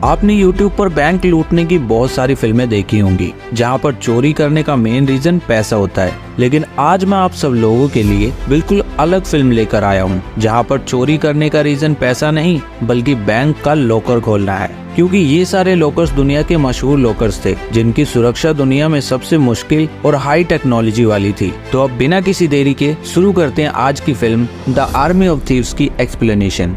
आपने YouTube पर bank लूटने की बहुत सारी फिल्में देखी होंगी जहां पर चोरी करने का मेन रीजन पैसा होता है, लेकिन आज मैं आप सब लोगों के लिए बिल्कुल अलग फिल्म लेकर आया हूं जहां पर चोरी करने का रीजन पैसा नहीं बल्कि बैंक का लॉकर खोलना है। क्योंकि ये सारे लॉकर्स दुनिया के मशहूर लॉकर्स थे जिनकी सुरक्षा दुनिया में सबसे मुश्किल और हाई टेक्नोलॉजी वाली थी। तो अब बिना किसी देरी के शुरू करते हैं आज की film the army of thieves की एक्सप्लेनेशन।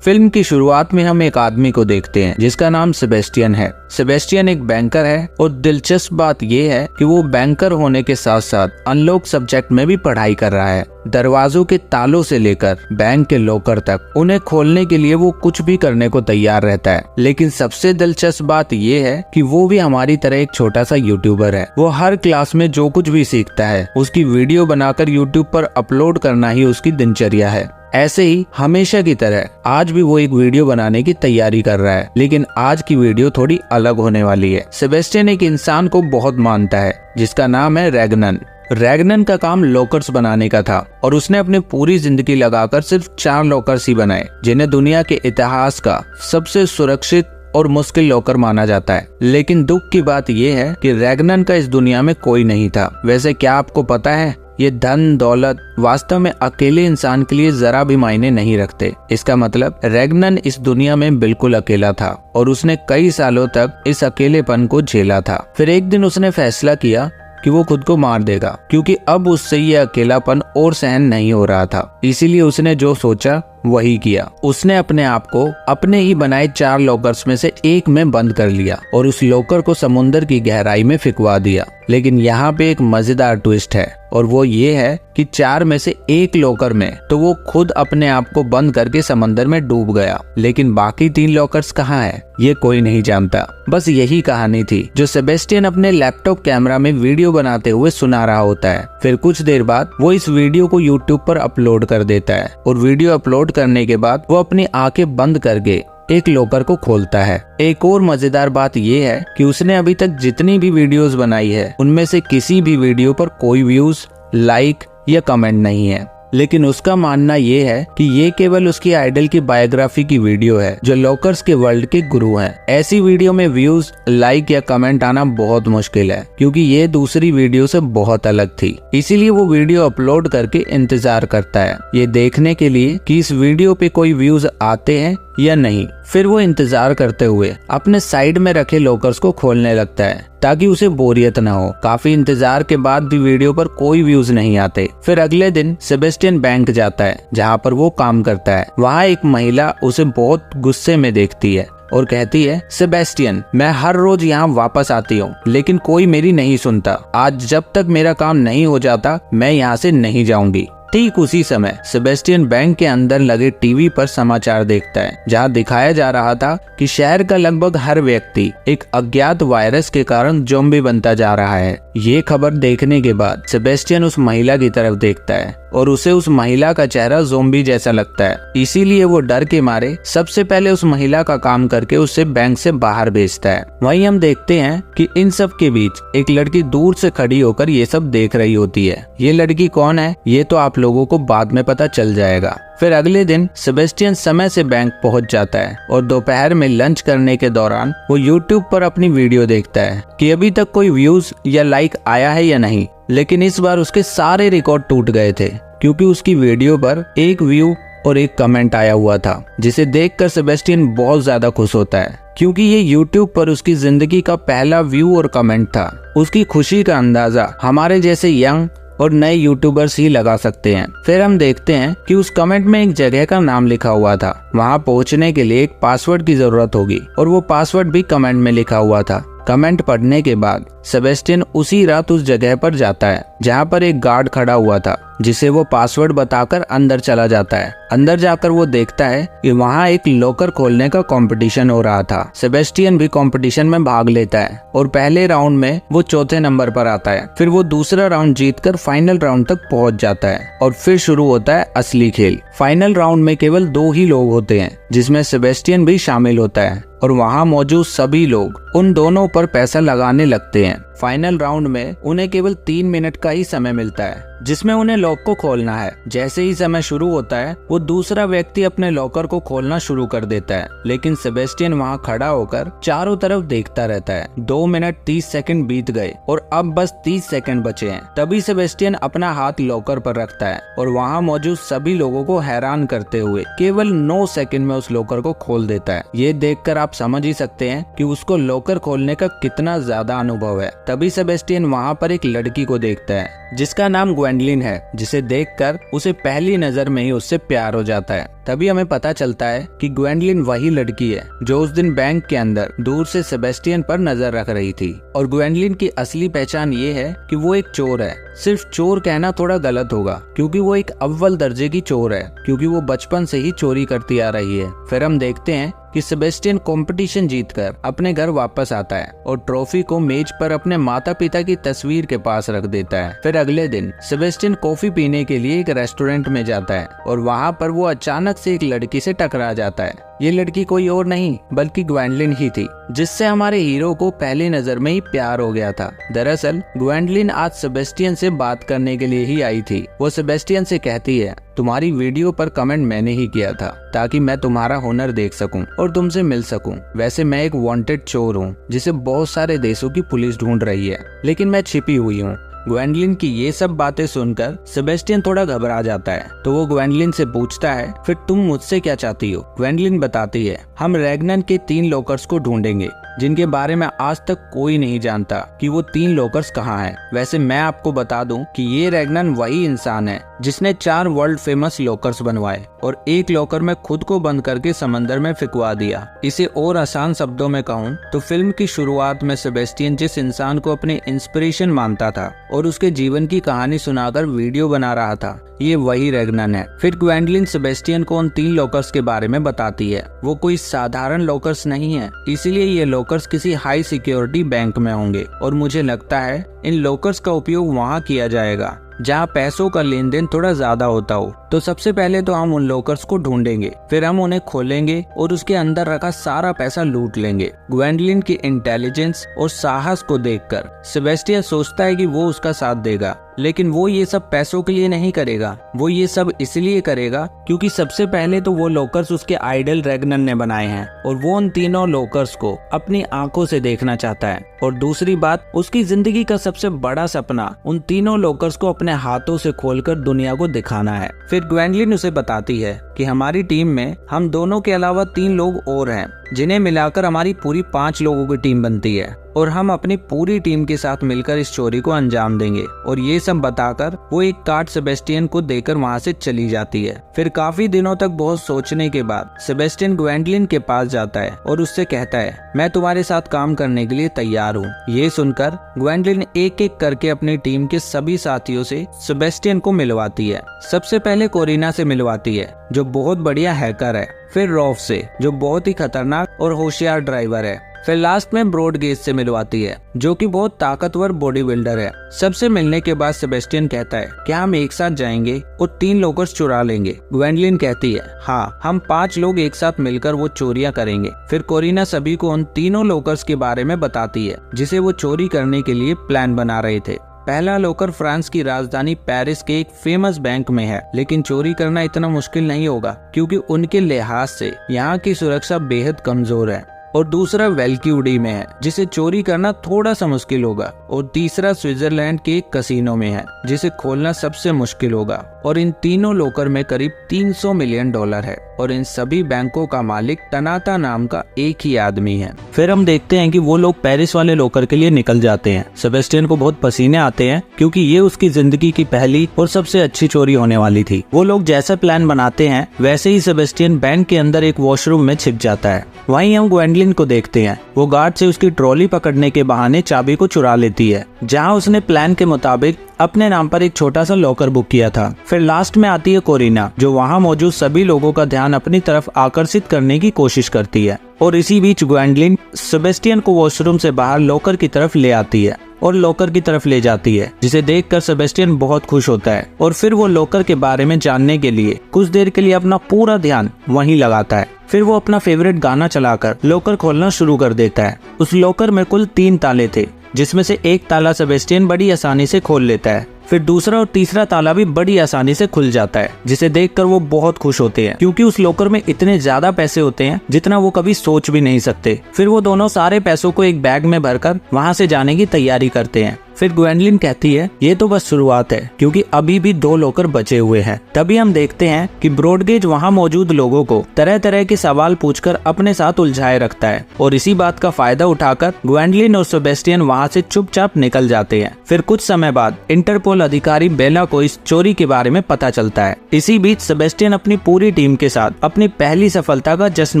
फिल्म की शुरुआत में हम एक आदमी को देखते हैं जिसका नाम सेबेस्टियन है। सेबेस्टियन एक बैंकर है और दिलचस्प बात यह है कि वो बैंकर होने के साथ साथ अनलॉक सब्जेक्ट में भी पढ़ाई कर रहा है। दरवाजों के तालों से लेकर बैंक के लॉकर तक उन्हें खोलने के लिए वो कुछ भी करने को तैयार रहता है। लेकिन सबसे दिलचस्प बात यह है कि वो भी हमारी तरह एक छोटा सा यूट्यूबर है। वो हर क्लास में जो कुछ भी सीखता है उसकी वीडियो बनाकर यूट्यूब पर अपलोड करना ही उसकी दिनचर्या है। ऐसे ही हमेशा की तरह आज भी वो एक वीडियो बनाने की तैयारी कर रहा है, लेकिन आज की वीडियो थोड़ी अलग होने वाली है। सेबेस्टियन एक इंसान को बहुत मानता है जिसका नाम है रैगनन। रैगनन का काम लॉकर्स बनाने का था और उसने अपनी पूरी जिंदगी लगाकर सिर्फ 4 लॉकर्स ही बनाए जिन्हें दुनिया के इतिहास का सबसे सुरक्षित और मुश्किल लॉकर माना जाता है। लेकिन दुख की बात यह है कि रैगनन का इस दुनिया में कोई नहीं था। वैसे क्या आपको पता है, ये धन दौलत वास्तव में अकेले इंसान के लिए जरा भी मायने नहीं रखते। इसका मतलब रैगनन इस दुनिया में बिल्कुल अकेला था और उसने कई सालों तक इस अकेलेपन को झेला था। फिर एक दिन उसने फैसला किया कि वो खुद को मार देगा क्योंकि अब उससे ये अकेलापन और सहन नहीं हो रहा था। इसीलिए उसने जो सोचा वही किया। उसने अपने आप को अपने ही बनाए 4 लॉकर्स में से एक में बंद कर लिया और उस लॉकर को समुद्र की गहराई में फिकवा दिया। लेकिन यहाँ पे एक मजेदार ट्विस्ट है और वो ये है कि 4 में से एक लॉकर में तो वो खुद अपने आप को बंद करके समंदर में डूब गया, लेकिन बाकी 3 लॉकर्स कहाँ है ये कोई नहीं जानता। बस यही कहानी थी जो सेबेस्टियन अपने लैपटॉप कैमरा में वीडियो बनाते हुए सुना रहा होता है। फिर कुछ देर बाद वो इस वीडियो को यूट्यूब पर अपलोड कर देता है और वीडियो अपलोड करने के बाद वो अपनी आंखें बंद करके एक लॉकर को खोलता है। एक और मजेदार बात ये है कि उसने अभी तक जितनी भी वीडियोस बनाई है उनमें से किसी भी वीडियो पर कोई व्यूज, लाइक या कमेंट नहीं है। लेकिन उसका मानना ये है कि ये केवल उसकी आइडल की बायोग्राफी की वीडियो है जो लॉकर्स के वर्ल्ड के गुरु हैं। ऐसी वीडियो में व्यूज, लाइक या कमेंट आना बहुत मुश्किल है क्योंकि ये दूसरी वीडियो से बहुत अलग थी। इसीलिए वो वीडियो अपलोड करके इंतजार करता है ये देखने के लिए कि इस वीडियो पे कोई व्यूज आते हैं या नहीं। फिर वो इंतजार करते हुए अपने साइड में रखे लॉकर्स को खोलने लगता है ताकि उसे बोरियत न हो। काफी इंतजार के बाद भी वीडियो पर कोई व्यूज नहीं आते। फिर अगले दिन सेबेस्टियन बैंक जाता है जहाँ पर वो काम करता है। वहाँ एक महिला उसे बहुत गुस्से में देखती है और कहती है, सेबेस्टियन मैं हर रोज यहाँ वापस आती हूँ लेकिन कोई मेरी नहीं सुनता। आज जब तक मेरा काम नहीं हो जाता मैं यहाँ से नहीं जाऊंगी। ठीक उसी समय सेबेस्टियन बैंक के अंदर लगे टीवी पर समाचार देखता है जहां दिखाया जा रहा था कि शहर का लगभग हर व्यक्ति एक अज्ञात वायरस के कारण ज़ॉम्बी बनता जा रहा है। ये खबर देखने के बाद सेबेस्टियन उस महिला की तरफ देखता है और उसे उस महिला का चेहरा ज़ॉम्बी जैसा लगता है। इसीलिए वो डर के मारे सबसे पहले उस महिला का काम करके उसे बैंक से बाहर भेजता है। वहीं हम देखते हैं कि इन सब के बीच एक लड़की दूर से खड़ी होकर ये सब देख रही होती है। ये लड़की कौन है ये तो आप लोगों को बाद में पता चल जाएगा। फिर अगले दिन सेबेस्टियन समय से बैंक पहुंच जाता है और दोपहर में लंच करने के दौरान वो यूट्यूब पर अपनी वीडियो देखता है कि अभी तक कोई व्यूज या लाइक आया है या नहीं। लेकिन इस बार उसके सारे रिकॉर्ड टूट गए थे क्योंकि उसकी वीडियो पर एक व्यू और एक कमेंट आया हुआ था जिसे देखकर सेबेस्टियन बहुत ज्यादा खुश होता है क्योंकि ये यूट्यूब पर उसकी जिंदगी का पहला व्यू और कमेंट था। उसकी खुशी का अंदाजा हमारे जैसे यंग और नए यूट्यूबर्स ही लगा सकते हैं। फिर हम देखते हैं कि उस कमेंट में एक जगह का नाम लिखा हुआ था। वहां पहुंचने के लिए एक पासवर्ड की जरूरत होगी और वो पासवर्ड भी कमेंट में लिखा हुआ था। कमेंट पढ़ने के बाद सेबेस्टियन उसी रात उस जगह पर जाता है जहां पर एक गार्ड खड़ा हुआ था जिसे वो पासवर्ड बताकर अंदर चला जाता है। अंदर जाकर वो देखता है कि वहाँ एक लॉकर खोलने का कंपटीशन हो रहा था। सेबेस्टियन भी कंपटीशन में भाग लेता है और पहले राउंड में वो चौथे नंबर पर आता है। फिर वो दूसरा राउंड जीतकर फाइनल राउंड तक पहुंच जाता है और फिर शुरू होता है असली खेल। फाइनल राउंड में केवल 2 ही लोग होते हैं जिसमें सेबेस्टियन भी शामिल होता है और वहाँ मौजूद सभी लोग उन दोनों पर पैसा लगाने लगते हैं। फाइनल राउंड में उन्हें केवल 3 मिनट का ही समय मिलता है जिसमें उन्हें लॉक को खोलना है। जैसे ही समय शुरू होता है वो दूसरा व्यक्ति अपने लॉकर को खोलना शुरू कर देता है, लेकिन सेबेस्टियन वहाँ खड़ा होकर चारों तरफ देखता रहता है। 2 मिनट 30 सेकंड बीत गए और अब बस 30 सेकंड बचे हैं। तभी सेबेस्टियन अपना हाथ लॉकर पर रखता है और वहाँ मौजूद सभी लोगों को हैरान करते हुए केवल 9 सेकंड में उस लॉकर को खोल देता है। ये देखकर आप समझ ही सकते हैं कि उसको लॉकर खोलने का कितना ज्यादा अनुभव है। तभी सेबेस्टियन वहाँ पर एक लड़की को देखता है जिसका नाम ग्वेंडलिन है, जिसे देखकर उसे पहली नजर में ही उससे प्यार हो जाता है। तभी हमें पता चलता है कि ग्वेंडलिन वही लड़की है जो उस दिन बैंक के अंदर दूर से सेबेस्टियन पर नजर रख रही थी। और ग्वेंडलिन की असली पहचान ये है कि वो एक चोर है। सिर्फ चोर कहना थोड़ा गलत होगा क्योंकि वो एक अव्वल दर्जे की चोर है, क्योंकि वो बचपन से ही चोरी करती आ रही है। फिर हम देखते हैं कि सेबेस्टियन कंपटीशन जीतकर अपने घर वापस आता है और ट्रॉफी को मेज पर अपने माता पिता की तस्वीर के पास रख देता है। फिर अगले दिन सेबेस्टियन कॉफी पीने के लिए एक रेस्टोरेंट में जाता है और वहाँ पर वो अचानक से एक लड़की से टकरा जाता है। ये लड़की कोई और नहीं बल्कि ग्वेंडलिन ही थी, जिससे हमारे हीरो को पहली नजर में ही प्यार हो गया था। दरअसल ग्वेंडलिन आज सेबेस्टियन से बात करने के लिए ही आई थी। वो सेबेस्टियन से कहती है, तुम्हारी वीडियो पर कमेंट मैंने ही किया था ताकि मैं तुम्हारा हुनर देख सकूं और तुमसे मिल सकूं। वैसे मैं एक वांटेड चोर हूं जिसे बहुत सारे देशों की पुलिस ढूंढ रही है, लेकिन मैं छिपी हुई हूं। ग्वेंडलिन की ये सब बातें सुनकर सेबेस्टियन थोड़ा घबरा जाता है, तो वो ग्वेंडलिन से पूछता है, फिर तुम मुझसे क्या चाहती हो? ग्वेंडलिन बताती है, हम रैग्नन के 3 लॉकर्स को ढूंढेंगे जिनके बारे में आज तक कोई नहीं जानता कि वो 3 लॉकर्स कहाँ हैं। वैसे मैं आपको बता दूं कि ये रैग्नन वही इंसान है जिसने 4 वर्ल्ड फेमस लॉकर्स बनवाए और एक लॉकर में खुद को बंद करके समंदर में फिकवा दिया। इसे और आसान शब्दों में कहूँ तो फिल्म की शुरुआत में सेबेस्टियन जिस इंसान को अपनी इंस्पिरेशन मानता था और उसके जीवन की कहानी सुनाकर वीडियो बना रहा था, ये वही रैग्नन है। फिर ग्वेंडलिन सेबेस्टियन को उन 3 लॉकर्स के बारे में बताती है। वो कोई साधारण लॉकर्स नहीं है, इसीलिए ये लॉकर्स किसी हाई सिक्योरिटी बैंक में होंगे और मुझे लगता है इन लॉकर्स का उपयोग वहाँ किया जाएगा जहाँ पैसों का लेन देन थोड़ा ज्यादा होता हो। तो सबसे पहले तो हम उन लॉकर्स को ढूंढेंगे, फिर हम उन्हें खोलेंगे और उसके अंदर रखा सारा पैसा लूट लेंगे। ग्वेंडलिन की इंटेलिजेंस और साहस को देखकर सेबेस्टियन सोचता है कि वो उसका साथ देगा, लेकिन वो ये सब पैसों के लिए नहीं करेगा। वो ये सब इसलिए करेगा क्योंकि सबसे पहले तो वो लॉकर्स उसके आइडल रैग्नन ने बनाए हैं और वो उन तीनों लॉकर्स को अपनी आंखों से देखना चाहता है। और दूसरी बात, उसकी जिंदगी का सबसे बड़ा सपना उन तीनों लॉकर्स को अपने हाथों से खोलकर दुनिया को दिखाना है। फिर ग्वेंडलिन उसे बताती है कि हमारी टीम में हम दोनों के अलावा 3 लोग और हैं, जिन्हें मिलाकर हमारी पूरी 5 लोगों की टीम बनती है और हम अपनी पूरी टीम के साथ मिलकर इस चोरी को अंजाम देंगे। और ये सब बताकर वो एक कार्ड सेबेस्टियन को देकर वहाँ से चली जाती है। फिर काफी दिनों तक बहुत सोचने के बाद सेबेस्टियन ग्वेंडलिन के पास जाता है और उससे कहता है, मैं तुम्हारे साथ काम करने के लिए तैयार हूँ। ये सुनकर ग्वेंडलिन एक एक करके अपनी टीम के सभी साथियों से सेबेस्टियन को मिलवाती है। सबसे पहले कोरिना से मिलवाती है जो बहुत बढ़िया हैकर है, फिर रॉफ से जो बहुत ही खतरनाक और होशियार ड्राइवर है, फिर लास्ट में ब्रॉडगेज से मिलवाती है जो कि बहुत ताकतवर बॉडी बिल्डर है। सबसे मिलने के बाद सेबेस्टियन कहता है, क्या हम एक साथ जाएंगे और 3 लॉकर्स चुरा लेंगे? ग्वेंडलिन कहती है, हाँ, हम 5 लोग एक साथ मिलकर वो चोरियां करेंगे। फिर कोरिना सभी को उन तीनों लॉकर्स के बारे में बताती है जिसे वो चोरी करने के लिए प्लान बना रहे थे। पहला लॉकर फ्रांस की राजधानी पेरिस के एक फेमस बैंक में है, लेकिन चोरी करना इतना मुश्किल नहीं होगा क्योंकि उनके लिहाज से यहाँ की सुरक्षा बेहद कमजोर है। और दूसरा वेल्क्यूडी में है जिसे चोरी करना थोड़ा सा मुश्किल होगा। और तीसरा स्विट्जरलैंड के एक कसिनो में है जिसे खोलना सबसे मुश्किल होगा। और इन तीनों लॉकर में करीब $300 मिलियन है और इन सभी बैंकों का मालिक तनाता नाम का एक ही आदमी है। फिर हम देखते हैं कि वो लोग पेरिस वाले लॉकर के लिए निकल जाते हैं। सेबेस्टियन को बहुत पसीने आते हैं क्योंकि ये उसकी जिंदगी की पहली और सबसे अच्छी चोरी होने वाली थी। वो लोग जैसा प्लान बनाते हैं वैसे ही सेबेस्टियन बैंक के अंदर एक वॉशरूम में छिप जाता है। वहीं हम ग्वेंडलिन को देखते हैं, वो गार्ड से उसकी ट्रॉली पकड़ने के बहाने चाबी को चुरा लेती है, जहां उसने प्लान के मुताबिक अपने नाम पर एक छोटा सा लॉकर बुक किया था। फिर लास्ट में आती है कोरिना, जो वहां मौजूद सभी लोगों का ध्यान अपनी तरफ आकर्षित करने की कोशिश करती है। और इसी बीच ग्वेंडलिन सेबेस्टियन को वॉशरूम से बाहर लॉकर की तरफ ले आती है और लॉकर की तरफ ले जाती है, जिसे देखकर सेबेस्टियन बहुत खुश होता है। और फिर वो लॉकर के बारे में जानने के लिए कुछ देर के लिए अपना पूरा ध्यान वहीं लगाता है। फिर वो अपना फेवरेट गाना चलाकर लॉकर खोलना शुरू कर देता है। उस लॉकर में कुल 3 ताले थे, जिसमें से एक ताला सेबेस्टियन बड़ी आसानी से खोल लेता है। फिर दूसरा और तीसरा ताला भी बड़ी आसानी से खुल जाता है, जिसे देखकर वो बहुत खुश होते हैं क्योंकि उस लॉकर में इतने ज्यादा पैसे होते हैं जितना वो कभी सोच भी नहीं सकते। फिर वो दोनों सारे पैसों को एक बैग में भरकर वहाँ से जाने की तैयारी करते हैं। फिर ग्वेंडलिन कहती है ये तो बस शुरुआत है क्योंकि अभी भी 2 लॉकर बचे हुए हैं। तभी हम देखते हैं कि ब्रॉडगेज वहाँ मौजूद लोगों को तरह तरह के सवाल पूछकर अपने साथ उलझाए रखता है और इसी बात का फायदा उठाकर ग्वेंडलिन और सेबेस्टियन वहाँ से चुपचाप निकल जाते हैं। फिर कुछ समय बाद इंटरपोल अधिकारी बेला को इस चोरी के बारे में पता चलता है। इसी बीच सेबेस्टियन अपनी पूरी टीम के साथ अपनी पहली सफलता का जश्न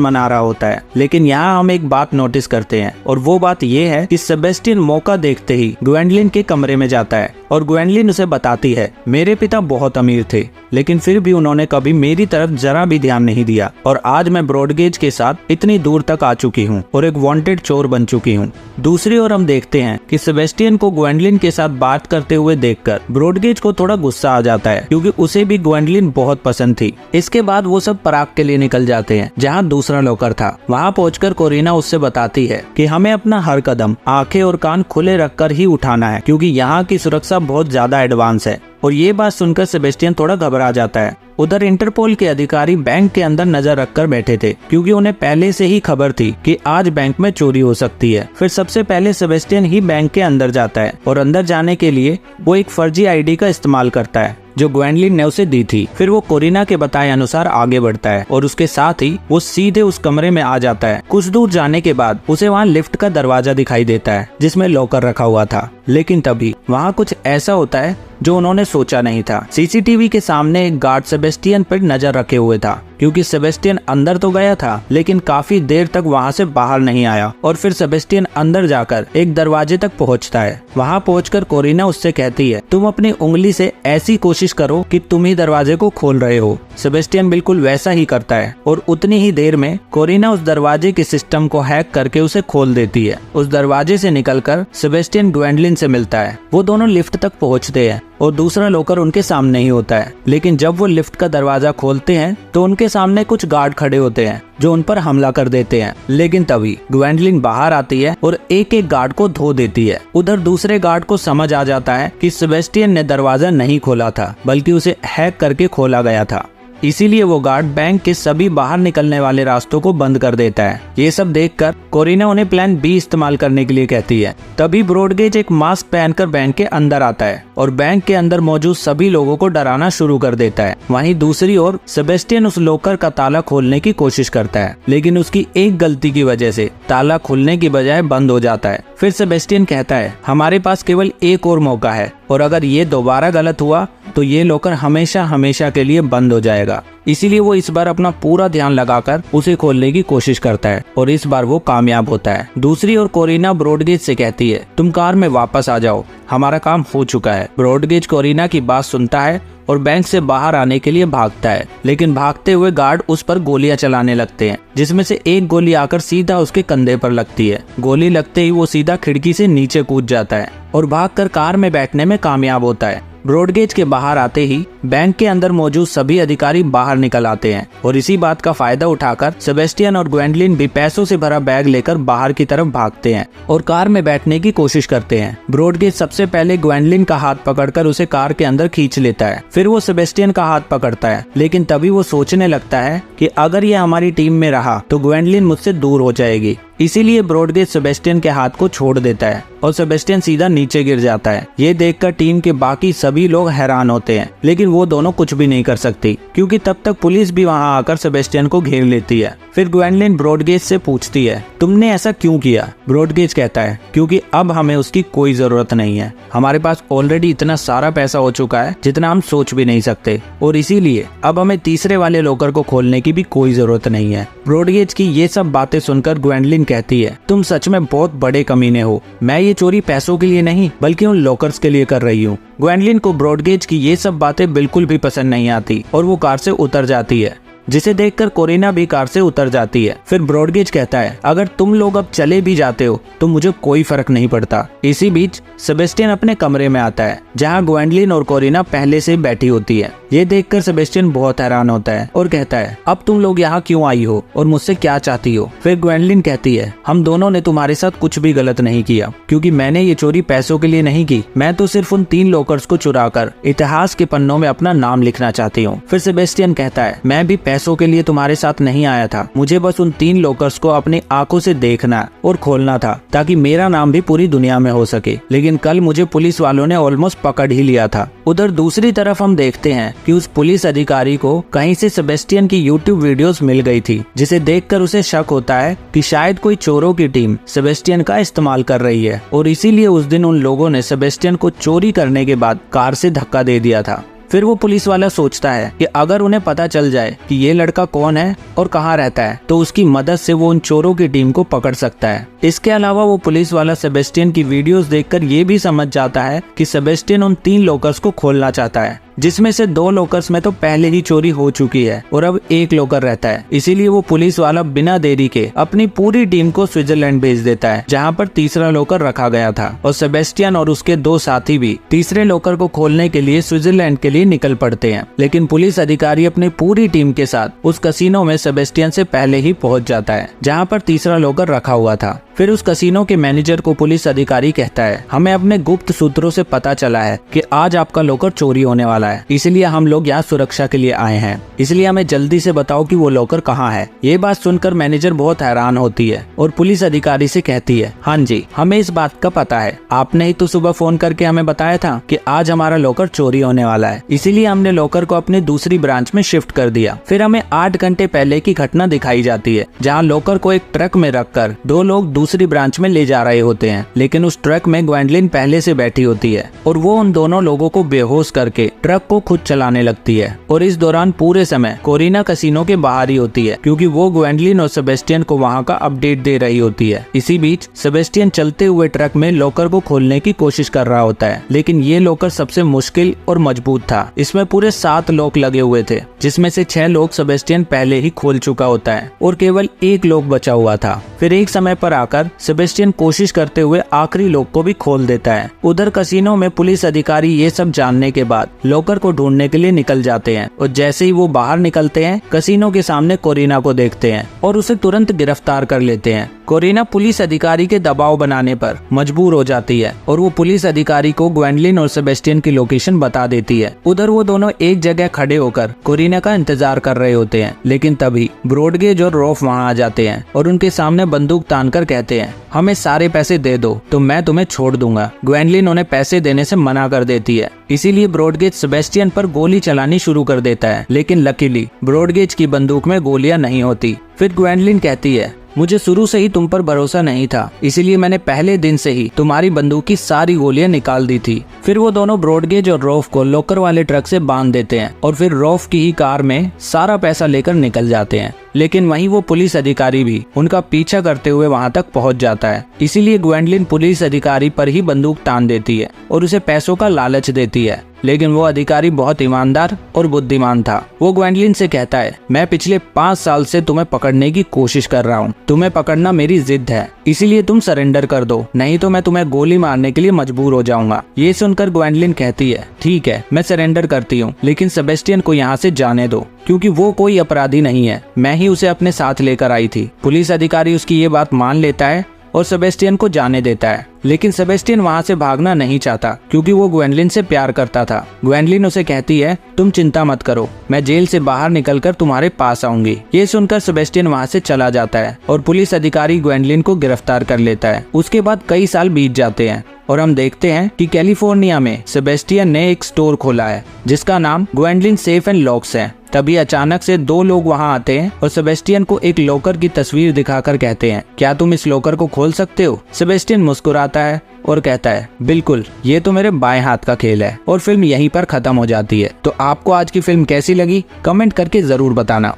मना रहा होता है। लेकिन यहाँ हम एक बात नोटिस करते हैं और वो बात ये है कि सेबेस्टियन मौका देखते ही ग्वेंडलिन के कमरे में जाता है और ग्वेंडलिन उसे बताती है मेरे पिता बहुत अमीर थे लेकिन फिर भी उन्होंने कभी मेरी तरफ जरा भी ध्यान नहीं दिया और आज मैं ब्रॉडगेज के साथ इतनी दूर तक आ चुकी हूँ और एक वांटेड चोर बन चुकी हूँ। दूसरी ओर हम देखते हैं कि सेबेस्टियन को ग्वेंडलिन के साथ बात करते हुए देखकर ब्रॉडगेज को थोड़ा गुस्सा आ जाता है क्योंकि उसे भी ग्वेंडलिन बहुत पसंद थी। इसके बाद वो सब पराग के लिए निकल जाते हैं जहाँ दूसरा लॉकर था। वहाँ पहुंचकर कोरिना उससे बताती है कि हमें अपना हर कदम आंखें और कान खुले रखकर ही उठाना है क्योंकि यहाँ की सुरक्षा बहुत ज्यादा एडवांस है। और ये बात सुनकर सेबेस्टियन थोड़ा घबरा जाता है। उधर इंटरपोल के अधिकारी बैंक के अंदर नजर रखकर बैठे थे क्योंकि उन्हें पहले से ही खबर थी कि आज बैंक में चोरी हो सकती है। फिर सबसे पहले सेबेस्टियन ही बैंक के अंदर जाता है और अंदर जाने के लिए वो एक फर्जी आईडी का इस्तेमाल करता है जो ग्वेंडलिन ने उसे दी थी। फिर वो कोरिना के बताए अनुसार आगे बढ़ता है और उसके साथ ही वो सीधे उस कमरे में आ जाता है। कुछ दूर जाने के बाद उसे वहाँ लिफ्ट का दरवाजा दिखाई देता है जिसमें लॉकर रखा हुआ था। लेकिन तभी वहाँ कुछ ऐसा होता है जो उन्होंने सोचा नहीं था। सीसीटीवी के सामने एक गार्ड सेबेस्टियन पर नजर रखे हुए था क्योंकि सेबेस्टियन अंदर तो गया था लेकिन काफी देर तक वहाँ से बाहर नहीं आया। और फिर सेबेस्टियन अंदर जाकर एक दरवाजे तक पहुँचता है। वहाँ पहुँचकर कोरिना उससे कहती है तुम अपनी उंगली से ऐसी कोशिश करो कि तुम ही दरवाजे को खोल रहे हो। सेबेस्टियन बिल्कुल वैसा ही करता है और उतनी ही देर में कोरिना उस दरवाजे के सिस्टम को हैक करके उसे खोल देती है। उस दरवाजे से निकलकर सेबेस्टियन ग्वेंडलिन से मिलता है। वो दोनों लिफ्ट तक पहुँचते हैं और दूसरा लॉकर उनके सामने ही होता है। लेकिन जब वो लिफ्ट का दरवाजा खोलते हैं तो उनके सामने कुछ गार्ड खड़े होते हैं जो उन पर हमला कर देते हैं। लेकिन तभी ग्वेंडलिन बाहर आती है और एक एक गार्ड को धो देती है। उधर दूसरे गार्ड को समझ आ जाता है कि सेबेस्टियन ने दरवाजा नहीं खोला था बल्कि उसे हैक करके खोला गया था। इसीलिए वो गार्ड बैंक के सभी बाहर निकलने वाले रास्तों को बंद कर देता है। ये सब देखकर कोरिना उन्हें प्लान बी इस्तेमाल करने के लिए कहती है। तभी ब्रॉडगेज एक मास्क पहनकर बैंक के अंदर आता है और बैंक के अंदर मौजूद सभी लोगों को डराना शुरू कर देता है। वहीं दूसरी ओर सेबेस्टियन उस लॉकर का ताला खोलने की कोशिश करता है लेकिन उसकी एक गलती की वजह से ताला खुलने की बजाय बंद हो जाता है। फिर सेबेस्टियन कहता है हमारे पास केवल एक और मौका है और अगर ये दोबारा गलत हुआ तो ये लॉकर हमेशा हमेशा के लिए बंद हो जाएगा। इसीलिए वो इस बार अपना पूरा ध्यान लगाकर उसे खोलने की कोशिश करता है और इस बार वो कामयाब होता है। दूसरी ओर कोरिना ब्रॉडगेज से कहती है तुम कार में वापस आ जाओ, हमारा काम हो चुका है। ब्रॉडगेज कोरिना की बात सुनता है और बैंक से बाहर आने के लिए भागता है लेकिन भागते हुए गार्ड उस पर गोलियां चलाने लगते हैं जिसमें से एक गोली आकर सीधा उसके कंधे पर लगती है। गोली लगते ही वो सीधा खिड़की से नीचे कूद जाता है और भागकर कार में बैठने में कामयाब होता है। ब्रॉडगेज के बाहर आते ही बैंक के अंदर मौजूद सभी अधिकारी बाहर निकल आते हैं और इसी बात का फायदा उठाकर सेबेस्टियन और ग्वेंडलिन भी पैसों से भरा बैग लेकर बाहर की तरफ भागते हैं और कार में बैठने की कोशिश करते हैं। ब्रॉडगेज सबसे पहले ग्वेंडलिन का हाथ पकड़कर उसे कार के अंदर खींच लेता है। फिर वो सेबेस्टियन का हाथ पकड़ता है लेकिन तभी वो सोचने लगता है कि अगर ये हमारी टीम में रहा तो ग्वेंडलिन मुझसे दूर हो जाएगी। इसीलिए ब्रॉडगेज सेबेस्टियन के हाथ को छोड़ देता है और सेबेस्टियन सीधा नीचे गिर जाता है। ये देखकर टीम के बाकी सभी लोग हैरान होते हैं लेकिन वो दोनों कुछ भी नहीं कर सकती क्योंकि तब तक पुलिस भी वहां आकर सेबेस्टियन को घेर लेती है। फिर ग्वेंडलिन ब्रॉडगेज से पूछती है तुमने ऐसा क्यों किया? ब्रॉडगेज कहता है क्योंकि अब हमें उसकी कोई जरूरत नहीं है, हमारे पास ऑलरेडी इतना सारा पैसा हो चुका है जितना हम सोच भी नहीं सकते और इसीलिए अब हमें तीसरे वाले लॉकर को खोलने की भी कोई जरूरत नहीं है। ब्रॉडगेज की ये सब बातें सुनकर ग्वेंडलिन कहती है तुम सच में बहुत बड़े कमीने हो, मैं ये चोरी पैसों के लिए नहीं बल्कि उन लॉकर्स के लिए कर रही हूँ। ग्वेंडलिन को ब्रॉडगेज की ये सब बातें बिल्कुल भी पसंद नहीं आती और वो कार से उतर जाती है। जिसे देखकर कोरिना भी कार से उतर जाती है। फिर ब्रॉडगेज कहता है अगर तुम लोग अब चले भी जाते हो तो मुझे कोई फर्क नहीं पड़ता। इसी बीच सेबेस्टियन अपने कमरे में आता है जहाँ ग्वेंडलिन और कोरिना पहले से बैठी होती है। ये देखकर सेबेस्टियन बहुत हैरान होता है और कहता है अब तुम लोग यहाँ क्यों आई हो और मुझसे क्या चाहती हो। फिर ग्वेंडलिन कहती है हम दोनों ने तुम्हारे साथ कुछ भी गलत नहीं किया, क्योंकि मैंने ये चोरी पैसों के लिए नहीं की। मैं तो सिर्फ उन 3 लॉकर्स को चुराकर इतिहास के पन्नों में अपना नाम लिखना चाहती हूँ। फिर सेबेस्टियन कहता है मैं भी पैसों के लिए तुम्हारे साथ नहीं आया था, मुझे बस उन 3 लॉकर्स को अपनी आंखों से देखना और खोलना था ताकि मेरा नाम भी पूरी दुनिया में हो सके। लेकिन कल मुझे पुलिस वालों ने ऑलमोस्ट पकड़ ही लिया था। उधर दूसरी तरफ हम देखते हैं कि उस पुलिस अधिकारी को कहीं से सेबेस्टियन की यूट्यूब वीडियोस मिल गई थी, जिसे देखकर उसे शक होता है कि शायद कोई चोरों की टीम सेबेस्टियन का इस्तेमाल कर रही है और इसीलिए उस दिन उन लोगों ने सेबेस्टियन को चोरी करने के बाद कार से धक्का दे दिया था। फिर वो पुलिस वाला सोचता है कि अगर उन्हें पता चल जाए कि ये लड़का कौन है और कहाँ रहता है तो उसकी मदद से वो उन चोरों की टीम को पकड़ सकता है। इसके अलावा वो पुलिस वाला सेबेस्टियन की वीडियोस देखकर ये भी समझ जाता है कि सेबेस्टियन उन 3 लॉकर्स को खोलना चाहता है, जिसमें से 2 लॉकर्स में तो पहले ही चोरी हो चुकी है और अब 1 लॉकर रहता है। इसीलिए वो पुलिस वाला बिना देरी के अपनी पूरी टीम को स्विट्जरलैंड भेज देता है, जहाँ पर तीसरा लॉकर रखा गया था और सेबेस्टियन और उसके 2 साथी भी तीसरे लॉकर को खोलने के लिए स्विट्जरलैंड के लिए निकल पड़ते हैं। लेकिन पुलिस अधिकारी अपनी पूरी टीम के साथ उस कसीनो में सेबेस्टियन से पहले ही पहुँच जाता है, जहाँ पर तीसरा लॉकर रखा हुआ था। फिर उस कसीनो के मैनेजर को पुलिस अधिकारी कहता है हमें अपने गुप्त सूत्रों से पता चला है कि आज आपका लॉकर चोरी होने वाला है, इसलिए हम लोग यहाँ सुरक्षा के लिए आए हैं, इसलिए हमें जल्दी से बताओ कि वो लॉकर कहाँ है। ये बात सुनकर मैनेजर बहुत हैरान होती है और पुलिस अधिकारी से कहती है हाँ जी, हमें इस बात का पता है, आपने ही तो सुबह फोन करके हमें बताया था कि आज हमारा लॉकर चोरी होने वाला है, इसीलिए हमने लॉकर को अपनी दूसरी ब्रांच में शिफ्ट कर दिया। फिर हमें 8 घंटे पहले की घटना दिखाई जाती है, जहाँ लॉकर को एक ट्रक में रखकर 2 लोग दूसरी ब्रांच में ले जा रहे होते हैं, लेकिन उस ट्रक में ग्वेंडलिन पहले से बैठी होती है और वो उन दोनों लोगों को बेहोश करके ट्रक को खुद चलाने लगती है। और इस दौरान पूरे समय कोरिना कसीनो के बाहर ही होती है, क्योंकि वो ग्वेंडलिन और सेबेस्टियन को वहाँ का अपडेट दे रही होती है। इसी बीच सेबेस्टियन चलते हुए ट्रक में लॉकर को खोलने की कोशिश कर रहा होता है, लेकिन ये लॉकर सबसे मुश्किल और मजबूत था। इसमें पूरे 7 लॉक लगे हुए थे, जिसमें से 6 लॉक सेबेस्टियन पहले ही खोल चुका होता है और केवल 1 लॉक बचा हुआ था। फिर एक समय पर आकर सेबेस्टियन कोशिश करते हुए आखिरी लॉक को भी खोल देता है। उधर कसीनो में पुलिस अधिकारी ये सब जानने के बाद लॉकर को ढूंढने के लिए निकल जाते हैं और जैसे ही वो बाहर निकलते हैं कसीनो के सामने कोरिना को देखते हैं और उसे तुरंत गिरफ्तार कर लेते हैं। कोरिना पुलिस अधिकारी के दबाव बनाने पर मजबूर हो जाती है और वो पुलिस अधिकारी को ग्वेंडलिन और सेबेस्टियन की लोकेशन बता देती है। उधर वो दोनों एक जगह खड़े होकर कोरिना का इंतजार कर रहे होते हैं, लेकिन तभी ब्रॉडगेज और रॉफ वहाँ आ जाते हैं और उनके सामने बंदूक तानकर कहते हैं हमें सारे पैसे दे दो तो मैं तुम्हें छोड़ दूंगा। ग्वेंडलिन उन्हें पैसे देने से मना कर देती है, इसीलिए ब्रॉडगेज सेबेस्टियन पर गोली चलानी शुरू कर देता है, लेकिन लकीली ब्रॉडगेज की बंदूक में गोलियां नहीं होती। फिर ग्वेंडलिन कहती है मुझे शुरू से ही तुम पर भरोसा नहीं था, इसीलिए मैंने पहले दिन से ही तुम्हारी बंदूक की सारी गोलियां निकाल दी थी। फिर वो दोनों ब्रॉडगेज और रॉफ को लॉकर वाले ट्रक से बांध देते हैं और फिर रॉफ की ही कार में सारा पैसा लेकर निकल जाते हैं। लेकिन वहीं वो पुलिस अधिकारी भी उनका पीछा करते हुए वहां तक पहुंच जाता है, इसीलिए ग्वेंडलिन पुलिस अधिकारी पर ही बंदूक तान देती है और उसे पैसों का लालच देती है। लेकिन वो अधिकारी बहुत ईमानदार और बुद्धिमान था। वो ग्वेंडलिन से कहता है मैं पिछले 5 साल से तुम्हें पकड़ने की कोशिश कर रहा हूँ, तुम्हें पकड़ना मेरी जिद है, इसीलिए तुम सरेंडर कर दो, नहीं तो मैं तुम्हें गोली मारने के लिए मजबूर हो जाऊंगा। ये सुनकर ग्वेंडलिन कहती है ठीक है मैं सरेंडर करती हूँ, लेकिन सेबेस्टियन को यहाँ से जाने दो, क्योंकि वो कोई अपराधी नहीं है, मैं ही उसे अपने साथ लेकर आई थी। पुलिस अधिकारी उसकी ये बात मान लेता है और सेबेस्टियन को जाने देता है, लेकिन सेबेस्टियन वहाँ से भागना नहीं चाहता क्योंकि वो ग्वेंडलिन से प्यार करता था। ग्वेंडलिन उसे कहती है तुम चिंता मत करो, मैं जेल से बाहर निकलकर तुम्हारे पास आऊंगी। ये सुनकर सेबेस्टियन वहाँ से चला जाता है और पुलिस अधिकारी ग्वेंडलिन को गिरफ्तार कर लेता है। उसके बाद कई साल बीत जाते हैं और हम देखते हैं कि कैलिफोर्निया में सेबेस्टियन ने एक स्टोर खोला है जिसका नाम ग्वेंडलिन सेफ एंड लॉक्स है। तभी अचानक से 2 लोग वहां आते हैं और सेबेस्टियन को एक लॉकर की तस्वीर दिखाकर कहते हैं क्या तुम इस लॉकर को खोल सकते हो। सेबेस्टियन मुस्कुराता है और कहता है बिल्कुल, ये तो मेरे बाएं हाथ का खेल है। और फिल्म यहीं पर खत्म हो जाती है। तो आपको आज की फिल्म कैसी लगी कमेंट करके जरूर बताना।